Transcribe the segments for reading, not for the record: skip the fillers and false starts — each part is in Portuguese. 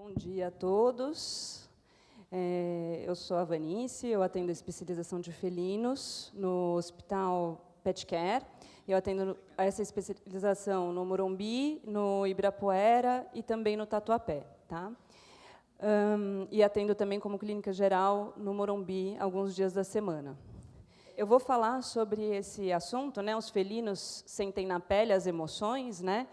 Bom dia a todos. Eu sou a Vanice, eu atendo a especialização de felinos no Hospital Pet Care. Eu atendo essa especialização no Morumbi, no Ibirapuera e também no Tatuapé. Tá? E atendo também como clínica geral no Morumbi alguns dias da semana. Eu vou falar sobre esse assunto, né? Os felinos sentem na pele as emoções, né?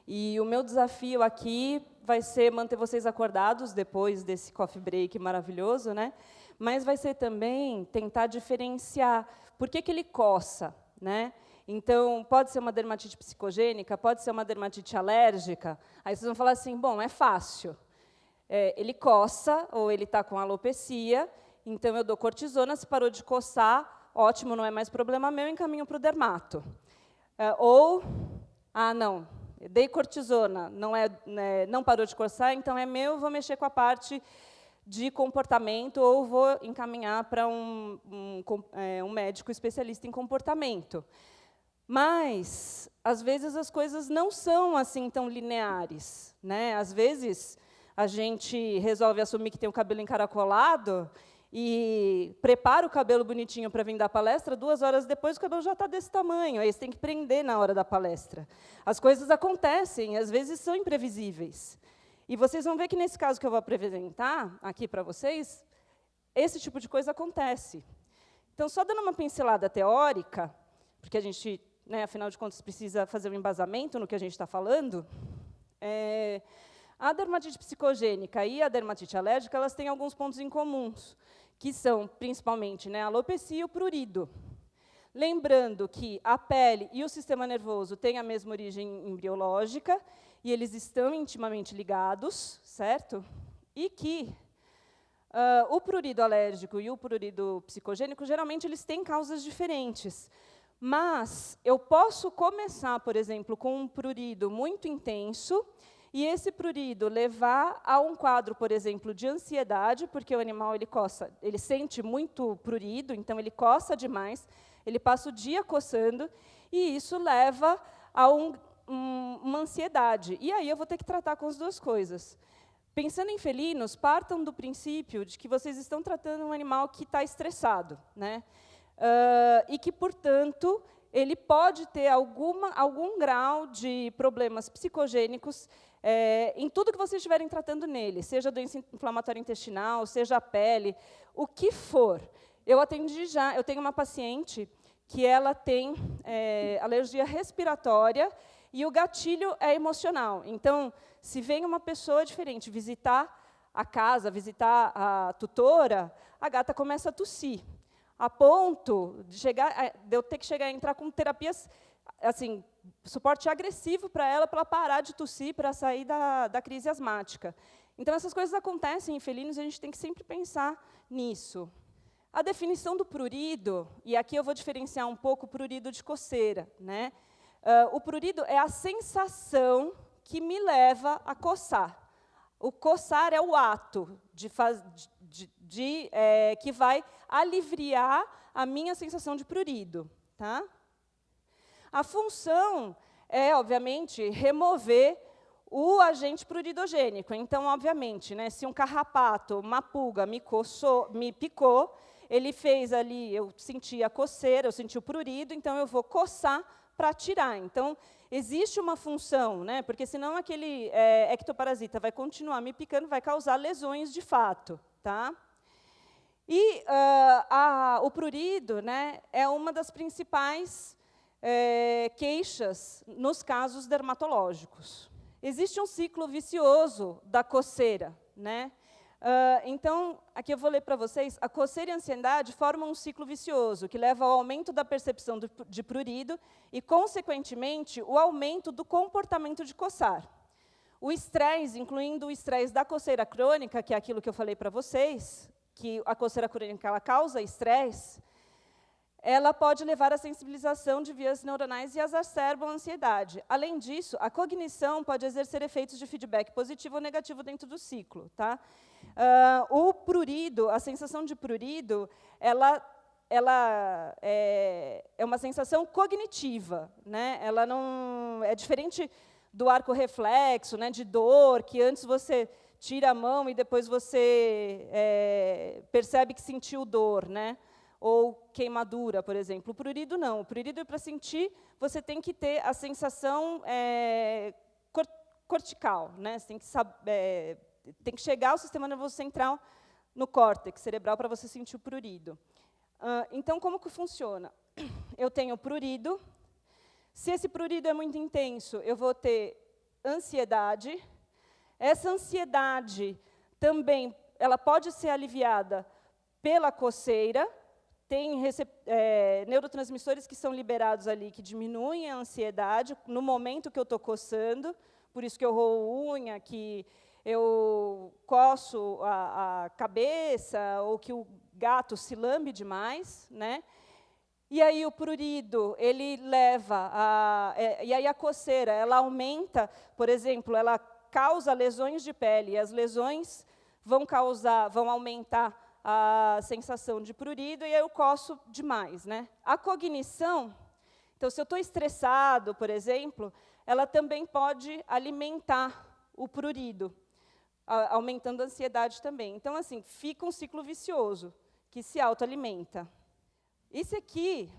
E o meu desafio aqui vai ser manter vocês acordados depois desse coffee break maravilhoso, né? Mas vai ser também tentar diferenciar por que ele coça, né? Então, pode ser uma dermatite psicogênica, pode ser uma dermatite alérgica. Aí vocês vão falar assim, bom, é fácil. Ele coça ou ele está com alopecia, então eu dou cortisona, se parou de coçar, ótimo, não é mais problema meu, encaminho para o dermato. Não, dei cortisona, não parou de coçar, então é meu, vou mexer com a parte de comportamento ou vou encaminhar para um médico especialista em comportamento. Mas, às vezes, as coisas não são assim tão lineares, né? Às vezes, a gente resolve assumir que tem o cabelo encaracolado e prepara o cabelo bonitinho para vir dar palestra, 2 horas depois o cabelo já está desse tamanho, aí você tem que prender na hora da palestra. As coisas acontecem, às vezes são imprevisíveis. E vocês vão ver que, nesse caso que eu vou apresentar aqui para vocês, esse tipo de coisa acontece. Então, só dando uma pincelada teórica, porque a gente, né, afinal de contas, precisa fazer um embasamento no que a gente está falando, a dermatite psicogênica e a dermatite alérgica, elas têm alguns pontos em comuns, que são, principalmente, né, a alopecia e o prurido. Lembrando que a pele e o sistema nervoso têm a mesma origem embriológica, e eles estão intimamente ligados, certo? E que o prurido alérgico e o prurido psicogênico, geralmente, eles têm causas diferentes. Mas eu posso começar, por exemplo, com um prurido muito intenso, e esse prurido levar a um quadro, por exemplo, de ansiedade, porque o animal ele coça, ele sente muito prurido, então ele coça demais, ele passa o dia coçando, e isso leva a uma ansiedade. E aí eu vou ter que tratar com as duas coisas. Pensando em felinos, partam do princípio de que vocês estão tratando um animal que está estressado, né? E que, portanto, ele pode ter algum grau de problemas psicogênicos em tudo que vocês estiverem tratando nele, seja doença inflamatória intestinal, seja a pele, o que for. Eu tenho uma paciente que ela tem alergia respiratória e o gatilho é emocional. Então, se vem uma pessoa diferente visitar a casa, visitar a tutora, a gata começa a tossir, a ponto de eu ter que entrar com terapias, assim, suporte agressivo para ela parar de tossir, para sair da crise asmática. Então, essas coisas acontecem em felinos e a gente tem que sempre pensar nisso. A definição do prurido, e aqui eu vou diferenciar um pouco o prurido de coceira, né? O prurido é a sensação que me leva a coçar. O coçar é o ato que vai aliviar a minha sensação de prurido. Tá? A função é, obviamente, remover o agente pruridogênico. Então, obviamente, né, se um carrapato, uma pulga me picou, ele fez ali, eu senti a coceira, eu senti o prurido, então eu vou coçar para tirar. Então, existe uma função, né, porque senão aquele ectoparasita vai continuar me picando, vai causar lesões de fato. Tá? E o prurido, né, é uma das principais queixas nos casos dermatológicos. Existe um ciclo vicioso da coceira, né? Então, aqui eu vou ler para vocês, a coceira e a ansiedade formam um ciclo vicioso, que leva ao aumento da percepção de prurido e, consequentemente, o aumento do comportamento de coçar. O estresse, incluindo o estresse da coceira crônica, que é aquilo que eu falei para vocês, que a coceira crônica ela causa estresse, ela pode levar à sensibilização de vias neuronais e exacerba a ansiedade. Além disso, a cognição pode exercer efeitos de feedback positivo ou negativo dentro do ciclo. Tá? O prurido, a sensação de prurido, ela é uma sensação cognitiva. Né? Ela não é diferente do arco reflexo, né, de dor, que antes você tira a mão e depois você percebe que sentiu dor, né? Ou queimadura, por exemplo. O prurido não. O prurido, para sentir, você tem que ter a sensação cortical, né? Você tem que chegar ao sistema nervoso central no córtex cerebral para você sentir o prurido. Então, como que funciona? Eu tenho prurido. Se esse prurido é muito intenso, eu vou ter ansiedade. Essa ansiedade também ela pode ser aliviada pela coceira. Tem neurotransmissores que são liberados ali, que diminuem a ansiedade no momento que eu estou coçando. Por isso que eu roo unha, que eu coço a cabeça, ou que o gato se lambe demais, né? E aí o prurido, ele leva e aí a coceira, ela aumenta, por exemplo, ela causa lesões de pele, e as lesões vão aumentar a sensação de prurido, e aí eu coço demais, né? A cognição, então, se eu estou estressado, por exemplo, ela também pode alimentar o prurido, aumentando a ansiedade também. Então, assim, fica um ciclo vicioso, que se autoalimenta. Isso aqui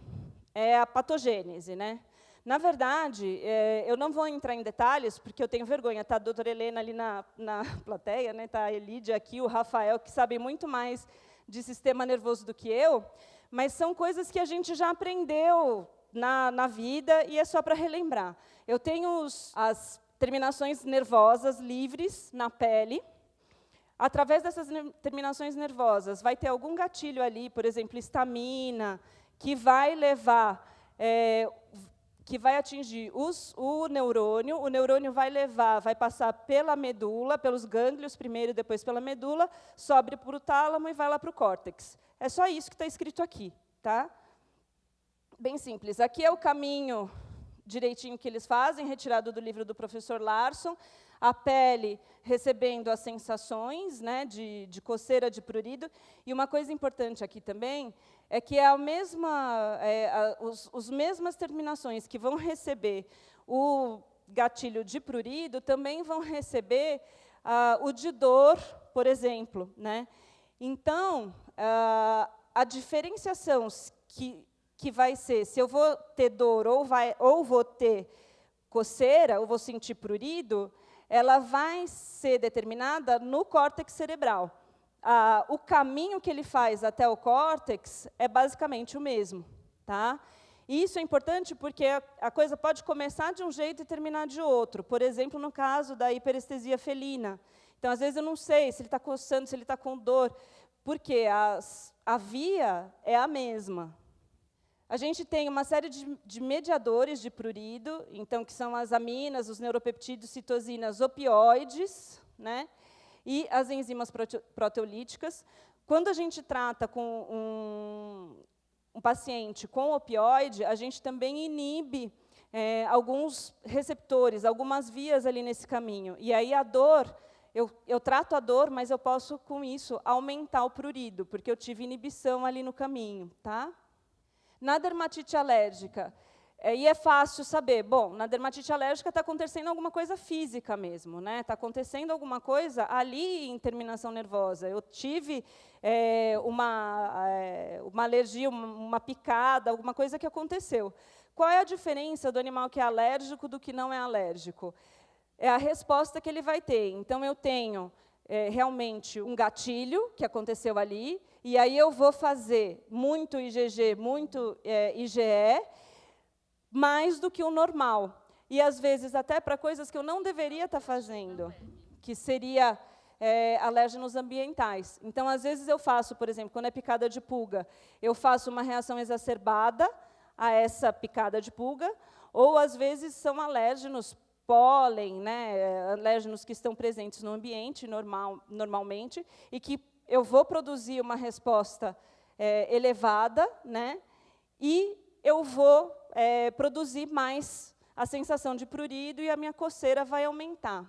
é a patogênese, né? Na verdade, eu não vou entrar em detalhes, porque eu tenho vergonha. Está a doutora Helena ali na plateia, né? Está a Elídia aqui, o Rafael, que sabem muito mais de sistema nervoso do que eu, mas são coisas que a gente já aprendeu na vida, e é só para relembrar. Eu tenho as terminações nervosas livres na pele. Através dessas terminações nervosas, vai ter algum gatilho ali, por exemplo, histamina, que vai levar, que vai atingir o neurônio vai passar pela medula, pelos gânglios primeiro, depois pela medula, sobe para o tálamo e vai lá para o córtex. É só isso que está escrito aqui, tá? Bem simples. Aqui é o caminho direitinho que eles fazem, retirado do livro do professor Larson. A pele recebendo as sensações, né, de coceira, de prurido. E uma coisa importante aqui também é que é as mesmas terminações que vão receber o gatilho de prurido também vão receber o de dor, por exemplo, né? Então, a diferenciação que vai ser se eu vou ter dor ou vou ter coceira, ou vou sentir prurido, ela vai ser determinada no córtex cerebral. O caminho que ele faz até o córtex é basicamente o mesmo, tá? E isso é importante porque a coisa pode começar de um jeito e terminar de outro. Por exemplo, no caso da hiperestesia felina. Então, às vezes, eu não sei se ele está coçando, se ele está com dor, porque a via é a mesma. A gente tem uma série de mediadores de prurido, então, que são as aminas, os neuropeptídeos, citosinas, opioides, né? E as enzimas proteolíticas. Quando a gente trata com um paciente com opioide, a gente também inibe alguns receptores, algumas vias ali nesse caminho. E aí a dor, eu trato a dor, mas eu posso, com isso, aumentar o prurido, porque eu tive inibição ali no caminho, tá? Na dermatite alérgica, e é fácil saber, bom, na dermatite alérgica está acontecendo alguma coisa física mesmo, né? Está acontecendo alguma coisa ali em terminação nervosa. Eu tive uma alergia, uma picada, alguma coisa que aconteceu. Qual é a diferença do animal que é alérgico do que não é alérgico? É a resposta que ele vai ter. Então, eu tenho realmente um gatilho que aconteceu ali, e aí eu vou fazer muito IgG, muito IgE, mais do que o normal. E, às vezes, até para coisas que eu não deveria estar fazendo, que seria alérgenos ambientais. Então, às vezes, eu faço, por exemplo, quando é picada de pulga, eu faço uma reação exacerbada a essa picada de pulga, ou, às vezes, são alérgenos pólen, né, alérgenos que estão presentes no ambiente normalmente, e que eu vou produzir uma resposta elevada, né, e eu vou produzir mais a sensação de prurido e a minha coceira vai aumentar.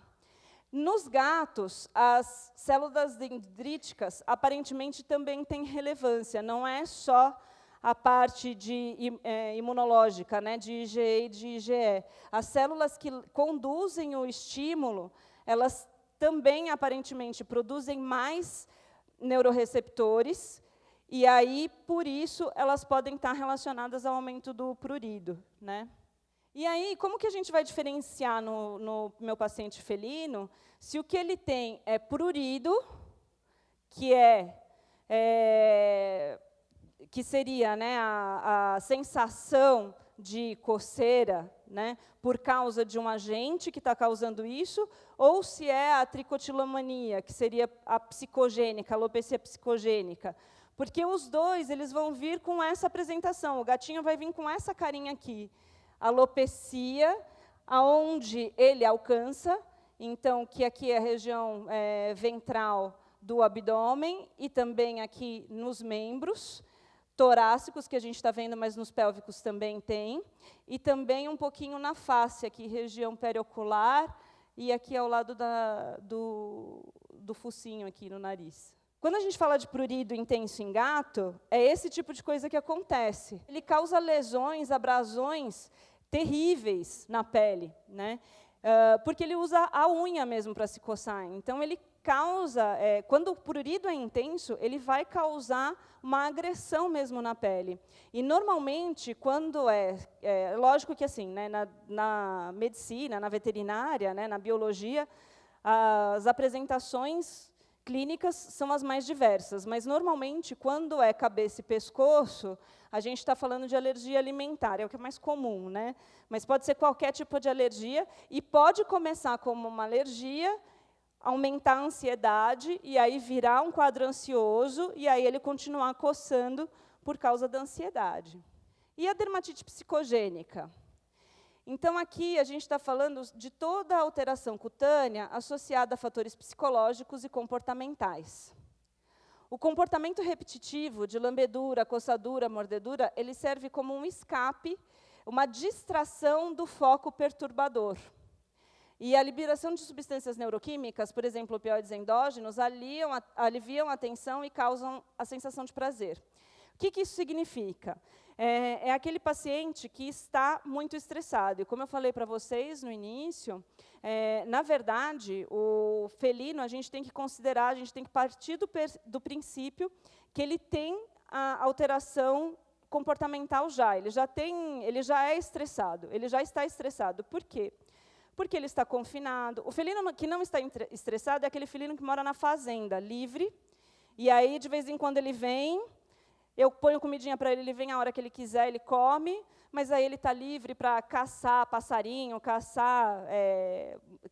Nos gatos, as células dendríticas aparentemente também têm relevância, não é só a parte imunológica, né, de IgE e de IgE. As células que conduzem o estímulo, elas também, aparentemente, produzem mais neuroreceptores, e aí, por isso, elas podem estar relacionadas ao aumento do prurido, né? E aí, como que a gente vai diferenciar no meu paciente felino se o que ele tem é prurido, que seria, né, a sensação de coceira, né, por causa de um agente que está causando isso, ou se é a tricotilomania, que seria a psicogênica, a alopecia psicogênica. Porque os dois eles vão vir com essa apresentação. O gatinho vai vir com essa carinha aqui. Alopecia, aonde ele alcança, então, que aqui é a região ventral do abdômen, e também aqui nos membros torácicos, que a gente está vendo, mas nos pélvicos também tem, e também um pouquinho na face, aqui, região periocular, e aqui ao lado do focinho, aqui no nariz. Quando a gente fala de prurido intenso em gato, é esse tipo de coisa que acontece. Ele causa lesões, abrasões terríveis na pele, né? Porque ele usa a unha mesmo para se coçar. Então, ele causa, quando o prurido é intenso, ele vai causar uma agressão mesmo na pele. E, normalmente, quando lógico que, assim, né, na medicina, na veterinária, né, na biologia, as apresentações clínicas são as mais diversas, mas, normalmente, quando é cabeça e pescoço, a gente está falando de alergia alimentar, é o que é mais comum, né? Mas pode ser qualquer tipo de alergia, e pode começar como uma alergia, aumentar a ansiedade, e aí virar um quadro ansioso, e aí ele continuar coçando por causa da ansiedade. E a dermatite psicogênica? Então, aqui a gente está falando de toda a alteração cutânea associada a fatores psicológicos e comportamentais. O comportamento repetitivo de lambedura, coçadura, mordedura, ele serve como um escape, uma distração do foco perturbador. E a liberação de substâncias neuroquímicas, por exemplo, opioides endógenos, aliviam a tensão e causam a sensação de prazer. O que isso significa? É aquele paciente que está muito estressado. E como eu falei para vocês no início, na verdade, o felino a gente tem que considerar, a gente tem que partir do princípio que ele tem a alteração comportamental já. Ele já é estressado, ele já está estressado. Por quê? Porque ele está confinado. O felino que não está estressado é aquele felino que mora na fazenda, livre, e aí, de vez em quando, ele vem, eu ponho comidinha para ele, ele vem a hora que ele quiser, ele come, mas aí ele está livre para caçar passarinho, caçar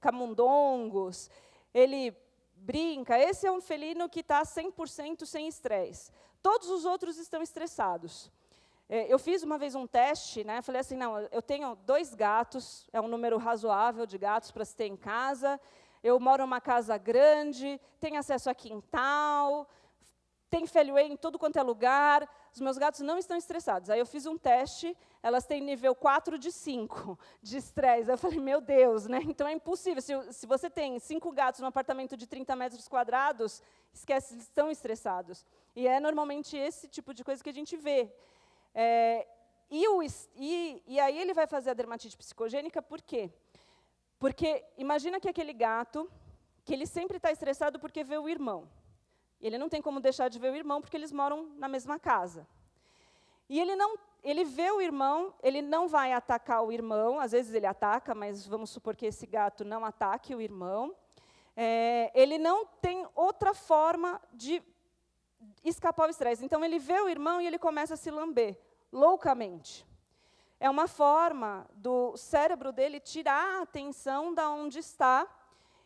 camundongos, ele brinca. Esse é um felino que está 100% sem estresse. Todos os outros estão estressados. Eu fiz uma vez um teste, né? Falei assim, não, eu tenho 2 gatos, é um número razoável de gatos para se ter em casa, eu moro numa casa grande, tenho acesso a quintal, tem Feliway em tudo quanto é lugar, os meus gatos não estão estressados. Aí eu fiz um teste, elas têm nível 4 de 5 de estresse. Eu falei, meu Deus, né? Então é impossível. Se você tem 5 gatos num apartamento de 30 metros quadrados, esquece, eles estão estressados. E é normalmente esse tipo de coisa que a gente vê. E aí ele vai fazer a dermatite psicogênica por quê? Porque imagina que aquele gato, que ele sempre está estressado porque vê o irmão. Ele não tem como deixar de ver o irmão porque eles moram na mesma casa. E ele vê o irmão, ele não vai atacar o irmão, às vezes ele ataca, mas vamos supor que esse gato não ataque o irmão. Ele não tem outra forma de escapar ao estresse. Então, ele vê o irmão e ele começa a se lamber, loucamente. É uma forma do cérebro dele tirar a atenção da onde está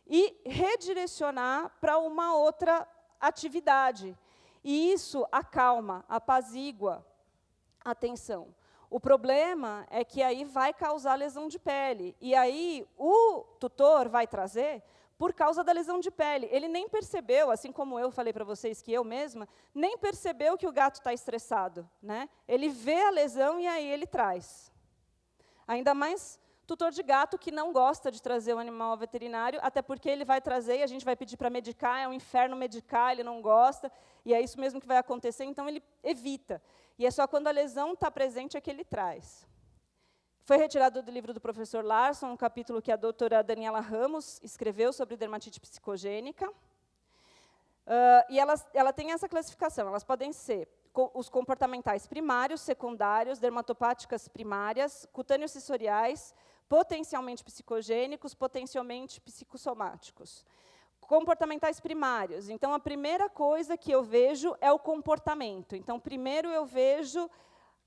e redirecionar para uma outra atividade. E isso acalma, apazigua a tensão. O problema é que aí vai causar lesão de pele. E aí o tutor vai trazer por causa da lesão de pele. Ele nem percebeu, assim como eu falei para vocês que eu mesma, nem percebeu que o gato está estressado, né? Ele vê a lesão e aí ele traz. Ainda mais tutor de gato que não gosta de trazer o animal ao veterinário, até porque ele vai trazer e a gente vai pedir para medicar, é um inferno medicar, ele não gosta, e é isso mesmo que vai acontecer, então ele evita. E é só quando a lesão está presente é que ele traz. Foi retirado do livro do professor Larson, um capítulo que a doutora Daniela Ramos escreveu sobre dermatite psicogênica. E ela tem essa classificação, elas podem ser os comportamentais primários, secundários, dermatopáticas primárias, cutâneos sensoriais, potencialmente psicogênicos, potencialmente psicossomáticos. Comportamentais primários. Então, a primeira coisa que eu vejo é o comportamento. Então, primeiro eu vejo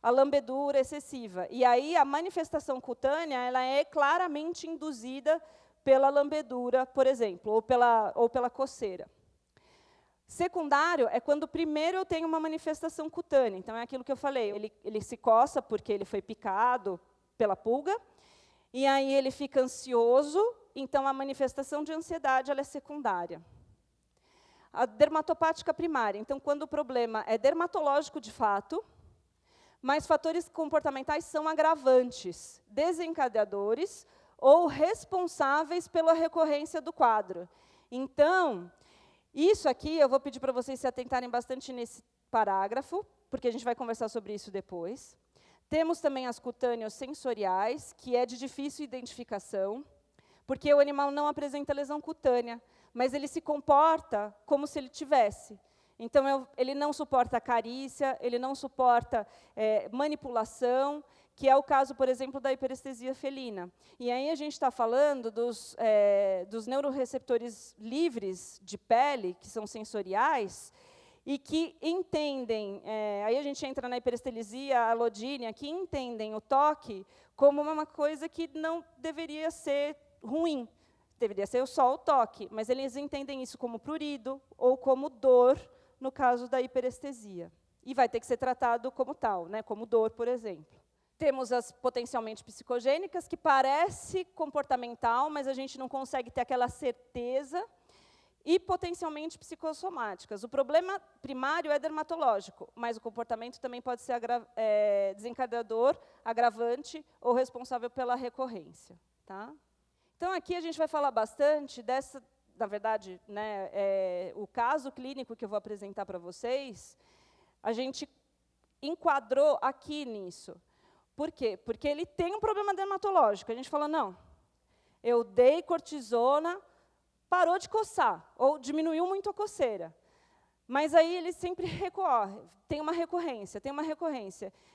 a lambedura excessiva. E aí, a manifestação cutânea ela é claramente induzida pela lambedura, por exemplo, ou pela coceira. Secundário é quando primeiro eu tenho uma manifestação cutânea. Então, é aquilo que eu falei, ele se coça porque ele foi picado pela pulga, e aí ele fica ansioso, então a manifestação de ansiedade ela é secundária. A dermatopática primária, então, quando o problema é dermatológico de fato, mas fatores comportamentais são agravantes, desencadeadores ou responsáveis pela recorrência do quadro. Então, isso aqui, eu vou pedir para vocês se atentarem bastante nesse parágrafo, porque a gente vai conversar sobre isso depois. Temos também as cutâneos sensoriais, que é de difícil identificação, porque o animal não apresenta lesão cutânea, mas ele se comporta como se ele tivesse. Então, ele não suporta carícia, ele não suporta manipulação, que é o caso, por exemplo, da hiperestesia felina. E aí a gente está falando dos neuroreceptores livres de pele, que são sensoriais, e que entendem, aí a gente entra na hiperestesia alodínea, que entendem o toque como uma coisa que não deveria ser ruim, deveria ser só o toque, mas eles entendem isso como prurido ou como dor, no caso da hiperestesia. E vai ter que ser tratado como tal, né, como dor, por exemplo. Temos as potencialmente psicogênicas, que parece comportamental, mas a gente não consegue ter aquela certeza, e potencialmente psicossomáticas. O problema primário é dermatológico, mas o comportamento também pode ser desencadeador, agravante ou responsável pela recorrência. Tá? Então, aqui a gente vai falar bastante dessa, na verdade, né, o caso clínico que eu vou apresentar para vocês, a gente enquadrou aqui nisso. Por quê? Porque ele tem um problema dermatológico. A gente falou, não, eu dei cortisona, parou de coçar, ou diminuiu muito a coceira. Mas aí ele sempre recorre, tem uma recorrência.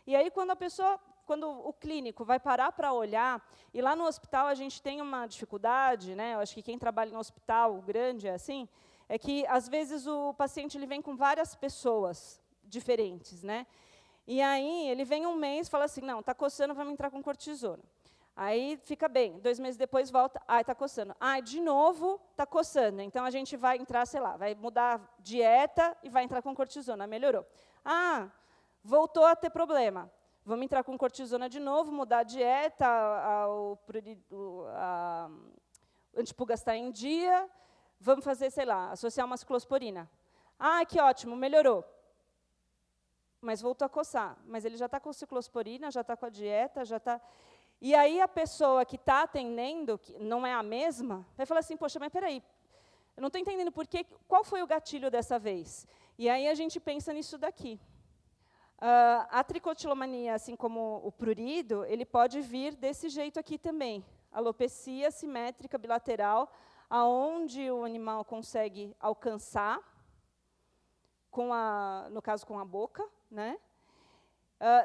E aí, quando o clínico vai parar para olhar, e lá no hospital a gente tem uma dificuldade, né, eu acho que quem trabalha no hospital grande é assim, é que, às vezes, o paciente ele vem com várias pessoas diferentes. Né? E aí, ele vem um mês e fala assim, não, está coçando, vamos entrar com cortisona. Aí fica bem, 2 meses depois volta, está coçando. De novo está coçando, então a gente vai entrar, sei lá, vai mudar dieta e vai entrar com cortisona, melhorou. Voltou a ter problema, vamos entrar com cortisona de novo, mudar a dieta, a antipulga está em dia, vamos fazer, sei lá, associar uma ciclosporina. Que ótimo, melhorou. Mas voltou a coçar, mas ele já está com ciclosporina, já está com a dieta, já está... E aí a pessoa que está atendendo, que não é a mesma, vai falar assim, poxa, mas peraí, eu não estou entendendo qual foi o gatilho dessa vez? E aí a gente pensa nisso daqui. A tricotilomania, assim como o prurido, ele pode vir desse jeito aqui também. Alopecia simétrica bilateral, aonde o animal consegue alcançar, no caso com a boca, né?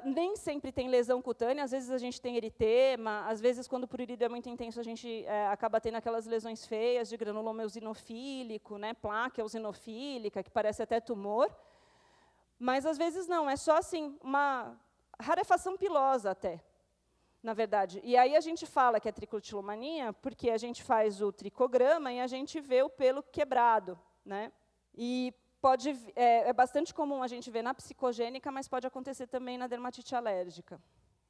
Nem sempre tem lesão cutânea, às vezes a gente tem eritema, às vezes, quando o prurido é muito intenso, a gente acaba tendo aquelas lesões feias de granuloma eosinofílico, né, placa eosinofílica, que parece até tumor, mas, às vezes, não, é só assim, uma rarefação pilosa até, na verdade. E aí a gente fala que é tricotilomania, porque a gente faz o tricograma e a gente vê o pelo quebrado. Né? E é bastante comum a gente ver na psicogênica, mas pode acontecer também na dermatite alérgica.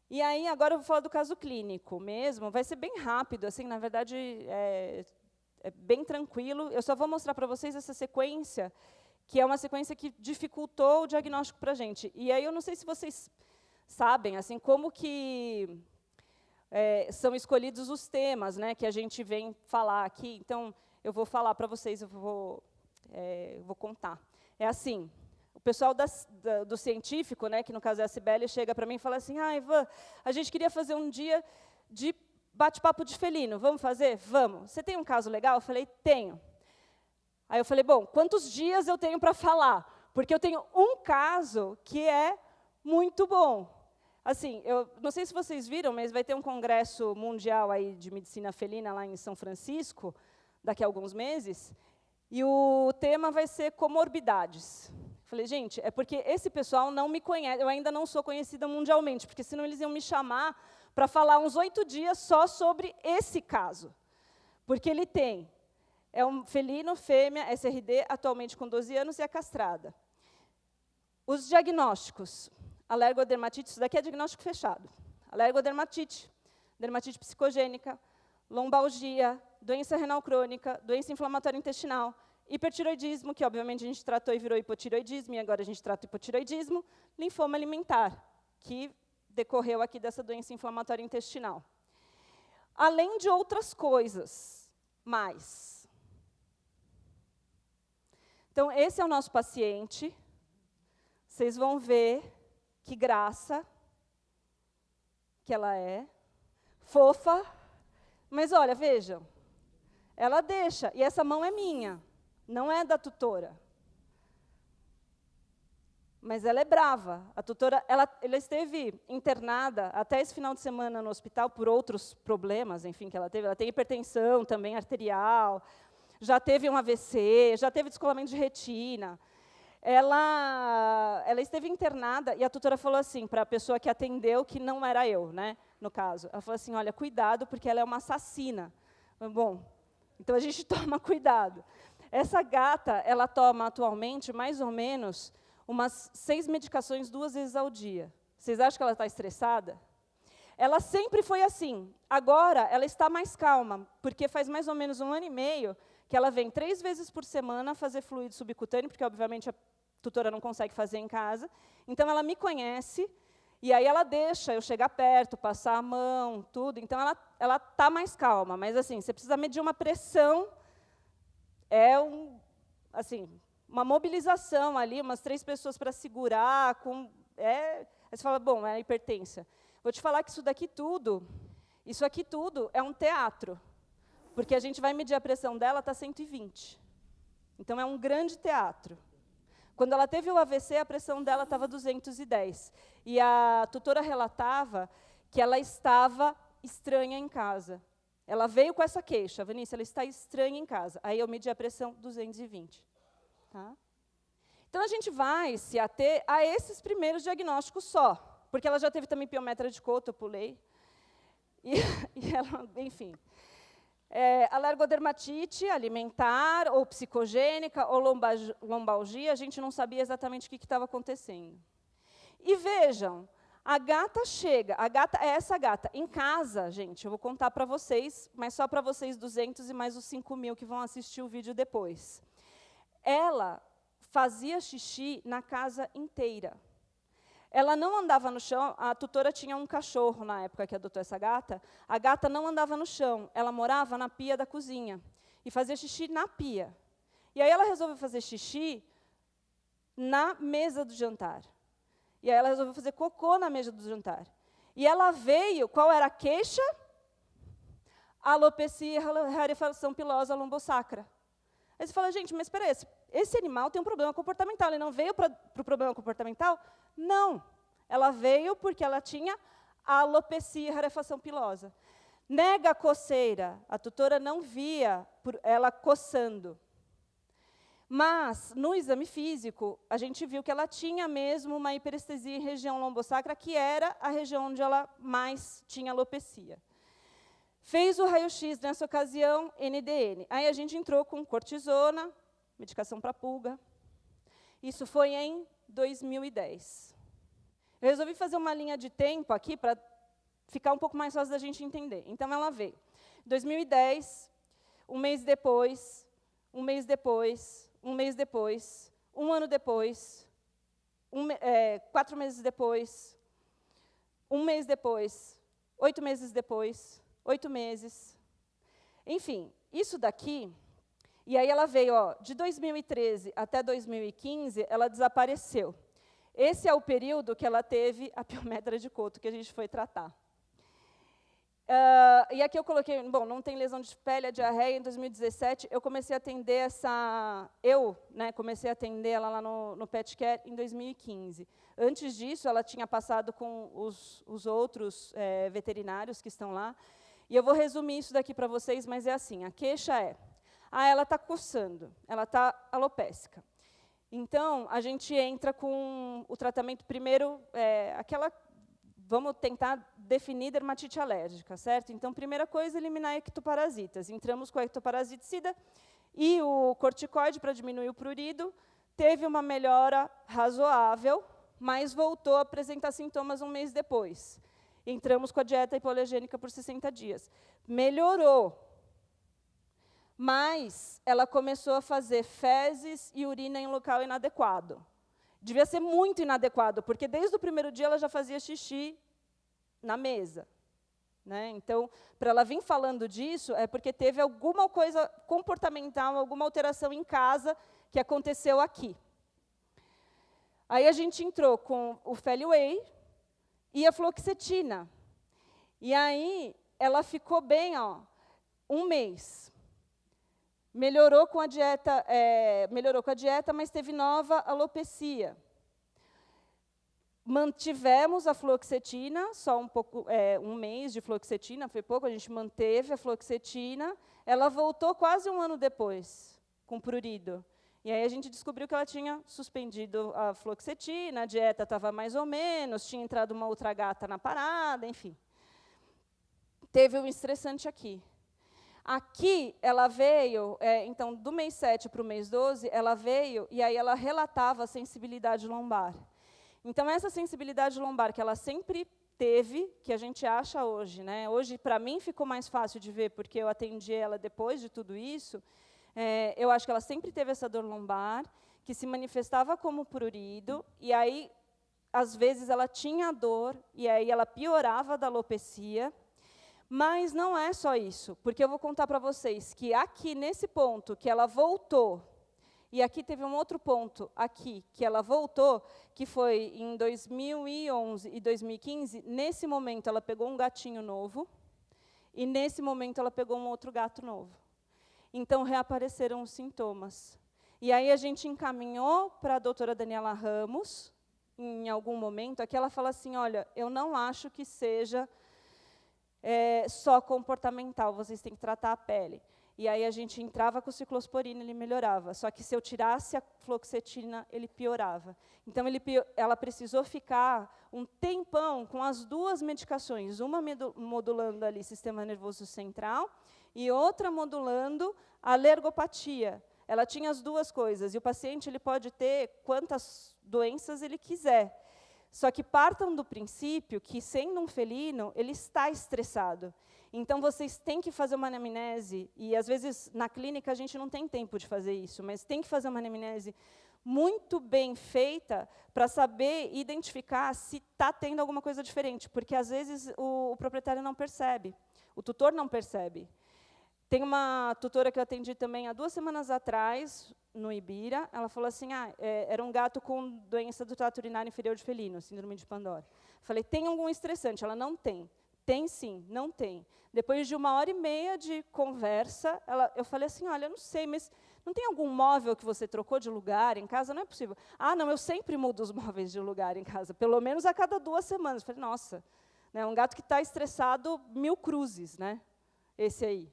E aí, agora eu vou falar do caso clínico mesmo, vai ser bem rápido, assim, na verdade, é bem tranquilo. Eu só vou mostrar para vocês essa sequência, que é uma sequência que dificultou o diagnóstico para a gente. E aí eu não sei se vocês sabem, assim, como que são escolhidos os temas, né, que a gente vem falar aqui. Então, eu vou falar para vocês, vou contar. É assim, o pessoal do científico, né, que no caso é a Cibele, chega para mim e fala assim, Ivan, a gente queria fazer um dia de bate-papo de felino, vamos fazer? Vamos. Você tem um caso legal? Eu falei, tenho. Aí eu falei, bom, quantos dias eu tenho para falar? Porque eu tenho um caso que é muito bom. Assim, eu não sei se vocês viram, mas vai ter um congresso mundial aí de medicina felina lá em São Francisco, daqui a alguns meses, e o tema vai ser comorbidades. Falei, gente, é porque esse pessoal não me conhece, eu ainda não sou conhecida mundialmente, porque senão eles iam me chamar para falar uns 8 dias só sobre esse caso. Porque ele tem, é um felino, fêmea, SRD, atualmente com 12 anos e é castrada. Os diagnósticos, alergodermatite, isso daqui é diagnóstico fechado. Alergodermatite, dermatite psicogênica, lombalgia, doença renal crônica, doença inflamatória intestinal, hipertiroidismo, que obviamente a gente tratou e virou hipotiroidismo, e agora a gente trata o hipotiroidismo, linfoma alimentar, que decorreu aqui dessa doença inflamatória intestinal. Além de outras coisas, mais. Então, esse é o nosso paciente. Vocês vão ver que graça que ela é. Fofa. Mas, olha, vejam. Ela deixa. E essa mão é minha. Não é da tutora. Mas ela é brava. A tutora, ela esteve internada até esse final de semana no hospital por outros problemas, enfim, que ela teve. Ela tem hipertensão também arterial, já teve um AVC, já teve descolamento de retina. Ela esteve internada e a tutora falou assim, para a pessoa que atendeu, que não era eu, né, no caso. Ela falou assim, olha, cuidado, porque ela é uma assassina. Bom, então a gente toma cuidado. Essa gata, ela toma atualmente mais ou menos umas 6 medicações 2 vezes ao dia. Vocês acham que ela está estressada? Ela sempre foi assim. Agora, ela está mais calma, porque faz mais ou menos 1 ano e meio que ela vem 3 vezes por semana fazer fluido subcutâneo, porque, obviamente, a tutora não consegue fazer em casa. Então, ela me conhece, e aí ela deixa eu chegar perto, passar a mão, tudo. Então, ela está mais calma. Mas, assim, você precisa medir uma pressão, assim, uma mobilização ali, umas 3 pessoas para segurar. Aí você fala, bom, é hipertensa. Vou te falar que isso aqui tudo é um teatro. Porque a gente vai medir a pressão dela, está 120. Então, é um grande teatro. Quando ela teve o AVC, a pressão dela estava 210. E a tutora relatava que ela estava estranha em casa. Ela veio com essa queixa, Vinícius, ela está estranha em casa. Aí eu medi a pressão 220. Tá? Então, a gente vai se ater a esses primeiros diagnósticos só. Porque ela já teve também piometra de Coto, eu pulei. E ela, enfim... alergodermatite alimentar, ou psicogênica, ou lombalgia, a gente não sabia exatamente o que estava acontecendo. E vejam, a gata chega, é essa gata. Em casa, gente, eu vou contar para vocês, mas só para vocês 200 e mais os 5.000 que vão assistir o vídeo depois. Ela fazia xixi na casa inteira. Ela não andava no chão, a tutora tinha um cachorro na época que adotou essa gata, a gata não andava no chão, ela morava na pia da cozinha, e fazia xixi na pia. E aí ela resolveu fazer xixi na mesa do jantar. E aí ela resolveu fazer cocô na mesa do jantar. E ela veio, qual era a queixa? Alopecia rarefação pilosa lombosacra. Aí você fala, gente, mas espera aí, esse animal tem um problema comportamental, ele não veio para o problema comportamental? Não, ela veio porque ela tinha alopecia rarefação pilosa. Nega coceira, a tutora não via ela coçando. Mas, no exame físico, a gente viu que ela tinha mesmo uma hiperestesia em região lombosacra, que era a região onde ela mais tinha alopecia. Fez o raio-x nessa ocasião, NDN. Aí a gente entrou com cortisona, medicação para pulga. Isso foi em 2010. Eu resolvi fazer uma linha de tempo aqui para ficar um pouco mais fácil da gente entender. Então, ela veio. 2010, um mês depois, um mês depois, um mês depois, um ano depois, 4 meses depois, um mês depois, 8 meses depois, 8 meses. Enfim, isso daqui E aí ela veio, ó, de 2013 até 2015, ela desapareceu. Esse é o período que ela teve a piometra de coto, que a gente foi tratar. E aqui eu coloquei, bom, não tem lesão de pele, a diarreia. Em 2017, eu comecei a atender comecei a atender ela lá no Pet Care em 2015. Antes disso, ela tinha passado com os outros veterinários que estão lá. E eu vou resumir isso daqui para vocês, mas é assim, a queixa é, ela está coçando, ela está alopécica. Então, a gente entra com o tratamento primeiro, vamos tentar definir dermatite alérgica, certo? Então, primeira coisa, eliminar ectoparasitas. Entramos com a ectoparasiticida e o corticoide para diminuir o prurido. Teve uma melhora razoável, mas voltou a apresentar sintomas um mês depois. Entramos com a dieta hipoalergênica por 60 dias. Melhorou, mas ela começou a fazer fezes e urina em local inadequado. Devia ser muito inadequado, porque desde o primeiro dia ela já fazia xixi na mesa. Né? Então, para ela vir falando disso, é porque teve alguma coisa comportamental, alguma alteração em casa que aconteceu aqui. Aí a gente entrou com o Feliway e a fluoxetina. E aí ela ficou bem, ó, um mês. Melhorou com a dieta, mas teve nova alopecia. Mantivemos a fluoxetina, só um mês de fluoxetina, foi pouco, a gente manteve a fluoxetina. Ela voltou quase um ano depois, com prurido. E aí a gente descobriu que ela tinha suspendido a fluoxetina, a dieta estava mais ou menos, tinha entrado uma outra gata na parada, enfim. Teve um estressante aqui. Aqui, ela veio, então, do mês 7 para o mês 12, ela veio e aí ela relatava a sensibilidade lombar. Então, essa sensibilidade lombar que ela sempre teve, que a gente acha hoje, né? Hoje, para mim, ficou mais fácil de ver, porque eu atendi ela depois de tudo isso. Eu acho que ela sempre teve essa dor lombar, que se manifestava como prurido, e aí, às vezes, ela tinha dor, e aí ela piorava da alopecia. Mas não é só isso, porque eu vou contar para vocês que aqui, nesse ponto, que ela voltou, e aqui teve um outro ponto, aqui, que ela voltou, que foi em 2011 e 2015, nesse momento ela pegou um gatinho novo, e nesse momento ela pegou um outro gato novo. Então, reapareceram os sintomas. E aí a gente encaminhou para a doutora Daniela Ramos, em algum momento, aqui ela fala assim, olha, eu não acho que seja só comportamental, vocês têm que tratar a pele. E aí a gente entrava com o ciclosporina, ele melhorava. Só que se eu tirasse a fluoxetina, ele piorava. Então, ela precisou ficar um tempão com as duas medicações, uma modulando ali sistema nervoso central e outra modulando a alergopatia. Ela tinha as duas coisas, e o paciente ele pode ter quantas doenças ele quiser. Só que partam do princípio que, sendo um felino, ele está estressado. Então, vocês têm que fazer uma anamnese, e, às vezes, na clínica, a gente não tem tempo de fazer isso, mas tem que fazer uma anamnese muito bem feita para saber identificar se está tendo alguma coisa diferente, porque, às vezes, o proprietário não percebe, o tutor não percebe. Tem uma tutora que eu atendi também há 2 semanas atrás, no Ibira, ela falou assim, era um gato com doença do trato urinário inferior de felino, síndrome de Pandora. Falei, tem algum estressante? Ela, não tem. Tem sim, não tem. Depois de 1h30 de conversa, eu falei assim, olha, eu não sei, mas não tem algum móvel que você trocou de lugar em casa? Não é possível. Ah, não, eu sempre mudo os móveis de lugar em casa, pelo menos a cada 2 semanas. Falei, nossa, né, um gato que está estressado 1000 cruzes, né, esse aí.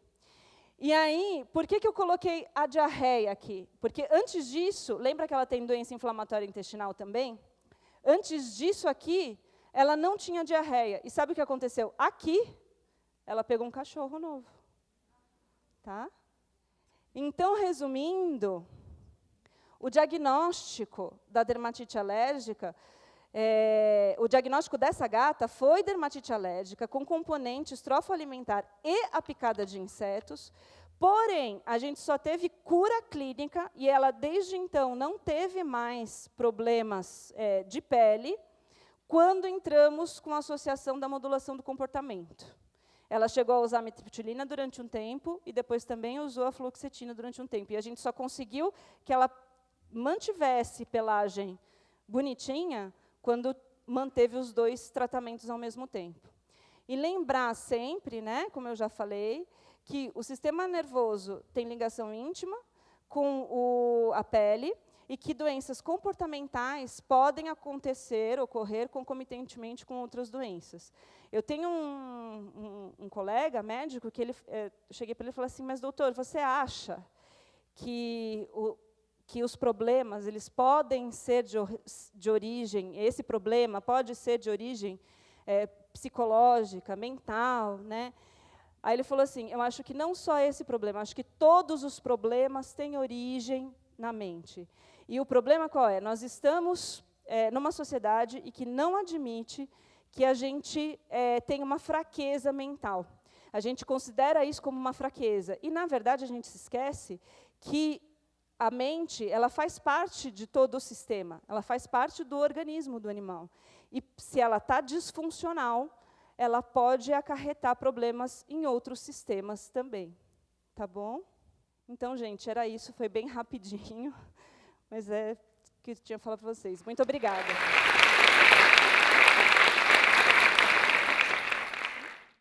E aí, por que eu coloquei a diarreia aqui? Porque antes disso, lembra que ela tem doença inflamatória intestinal também? Antes disso aqui, ela não tinha diarreia. E sabe o que aconteceu? Aqui, ela pegou um cachorro novo. Tá? Então, resumindo, o diagnóstico da dermatite alérgica, o diagnóstico dessa gata foi dermatite alérgica com componentes trofoalimentar e a picada de insetos, porém, a gente só teve cura clínica e ela, desde então, não teve mais problemas de pele quando entramos com a associação da modulação do comportamento. Ela chegou a usar amitriptilina durante um tempo e depois também usou a fluoxetina durante um tempo. E a gente só conseguiu que ela mantivesse pelagem bonitinha quando manteve os 2 tratamentos ao mesmo tempo. E lembrar sempre, né, como eu já falei, que o sistema nervoso tem ligação íntima com a pele e que doenças comportamentais podem ocorrer concomitantemente com outras doenças. Eu tenho um colega médico que eu cheguei para ele e falei assim, mas doutor, você acha que os problemas eles podem ser de origem, esse problema pode ser de origem psicológica, mental, né? Aí ele falou assim, eu acho que não só esse problema, acho que todos os problemas têm origem na mente. E o problema qual é? Nós estamos numa sociedade e que não admite que a gente tem uma fraqueza mental. A gente considera isso como uma fraqueza. E, na verdade, a gente se esquece que a mente ela faz parte de todo o sistema, ela faz parte do organismo do animal. E, se ela está disfuncional, ela pode acarretar problemas em outros sistemas também. Tá bom? Então, gente, era isso, foi bem rapidinho, mas é o que eu tinha falado para vocês. Muito obrigada.